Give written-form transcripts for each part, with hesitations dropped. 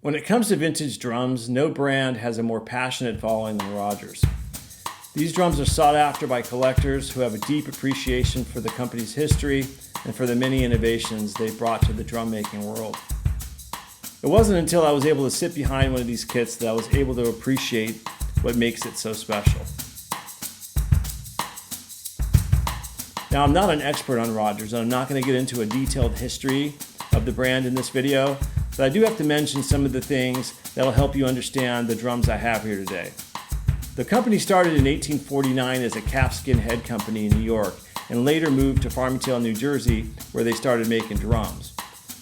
When it comes to vintage drums, no brand has a more passionate following than Rogers. These drums are sought after by collectors who have a deep appreciation for the company's history and for the many innovations they've brought to the drum making world. It wasn't until I was able to sit behind one of these kits that I was able to appreciate what makes it so special. Now, I'm not an expert on Rogers, and I'm not going to get into a detailed history of the brand in this video, but I do have to mention some of the things that will help you understand the drums I have here today. The company started in 1849 as a calfskin head company in New York and later moved to Farmingdale, New Jersey, where they started making drums.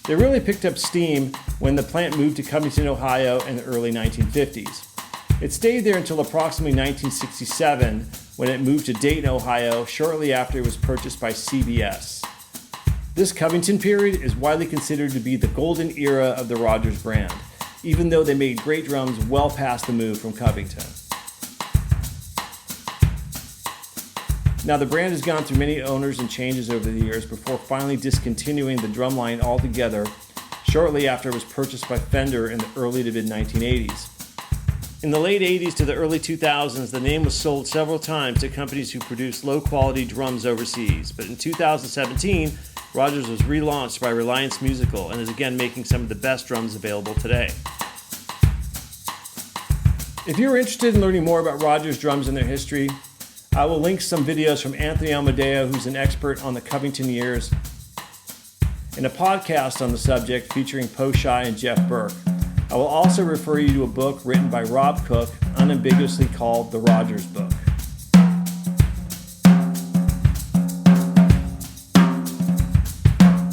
They really picked up steam when the plant moved to Covington, Ohio in the early 1950s. It stayed there until approximately 1967 when it moved to Dayton, Ohio, shortly after it was purchased by CBS. This Covington period is widely considered to be the golden era of the Rogers brand, even though they made great drums well past the move from Covington. Now, the brand has gone through many owners and changes over the years before finally discontinuing the drum line altogether shortly after it was purchased by Fender in the early to mid-1980s. In the late 80s to the early 2000s, the name was sold several times to companies who produced low-quality drums overseas, but in 2017, Rogers was relaunched by Reliance Musical and is again making some of the best drums available today. If you're interested in learning more about Rogers drums and their history, I will link some videos from Anthony Amodeo, who's an expert on the Covington years, and a podcast on the subject featuring Po Shai and Jeff Burke. I will also refer you to a book written by Rob Cook, unambiguously called The Rogers Book.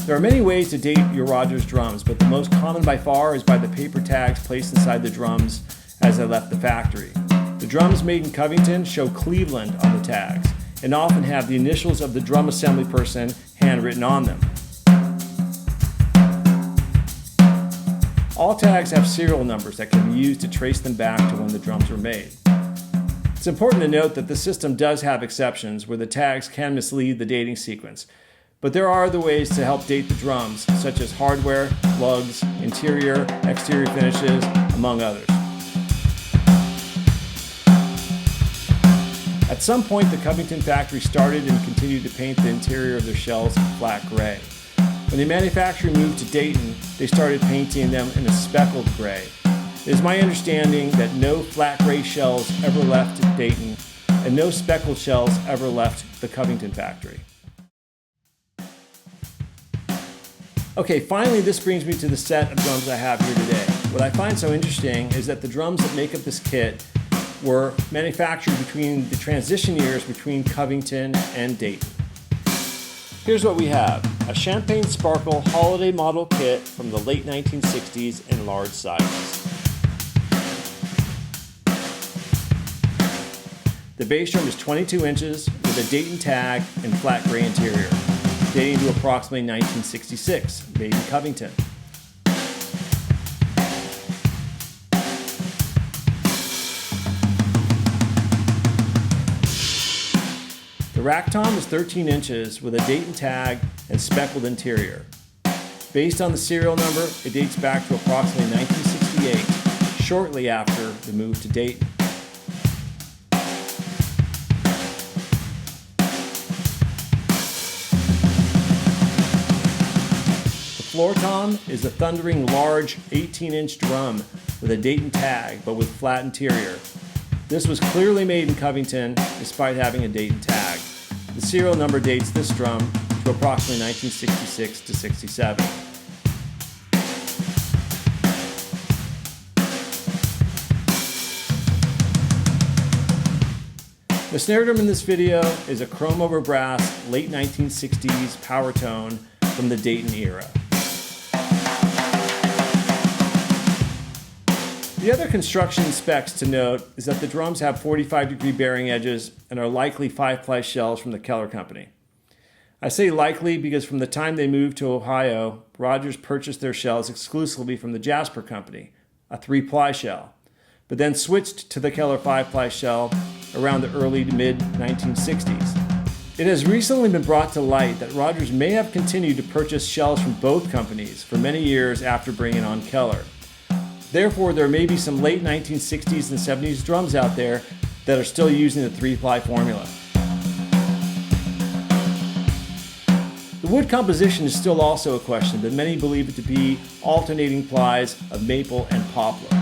There are many ways to date your Rogers drums, but the most common by far is by the paper tags placed inside the drums as they left the factory. The drums made in Covington show Cleveland on the tags and often have the initials of the drum assembly person handwritten on them. All tags have serial numbers that can be used to trace them back to when the drums were made. It's important to note that the system does have exceptions where the tags can mislead the dating sequence, but there are other ways to help date the drums, such as hardware, lugs, interior, exterior finishes, among others. At some point, the Covington factory started and continued to paint the interior of their shells flat gray. When the manufacturing moved to Dayton, they started painting them in a speckled gray. It is my understanding that no flat gray shells ever left Dayton, and no speckled shells ever left the Covington factory. Okay, finally, this brings me to the set of drums I have here today. What I find so interesting is that the drums that make up this kit were manufactured between the transition years between Covington and Dayton. Here's what we have: a Champagne Sparkle holiday model kit from the late 1960s in large sizes. The bass drum is 22 inches with a Dayton tag and flat gray interior, dating to approximately 1966, made in Covington. The rack tom is 13 inches with a Dayton tag and speckled interior. Based on the serial number, it dates back to approximately 1968, shortly after the move to Dayton. The floor tom is a thundering large 18-inch drum with a Dayton tag but with flat interior. This was clearly made in Covington despite having a Dayton tag. The serial number dates this drum to approximately 1966 to 67. The snare drum in this video is a chrome over brass late 1960s power tone from the Dayton era. The other construction specs to note is that the drums have 45-degree bearing edges and are likely 5-ply shells from the Keller Company. I say likely because from the time they moved to Ohio, Rogers purchased their shells exclusively from the Jasper Company, a 3-ply shell, but then switched to the Keller 5-ply shell around the early to mid-1960s. It has recently been brought to light that Rogers may have continued to purchase shells from both companies for many years after bringing on Keller. Therefore, there may be some late 1960s and 70s drums out there that are still using the 3-ply formula. The wood composition is still also a question, but many believe it to be alternating plies of maple and poplar.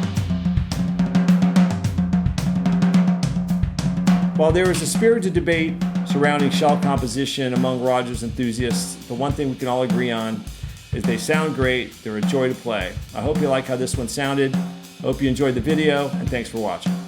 While there is a spirited debate surrounding shell composition among Rogers enthusiasts, the one thing we can all agree on is they sound great, they're a joy to play. I hope you like how this one sounded. I hope you enjoyed the video, and thanks for watching.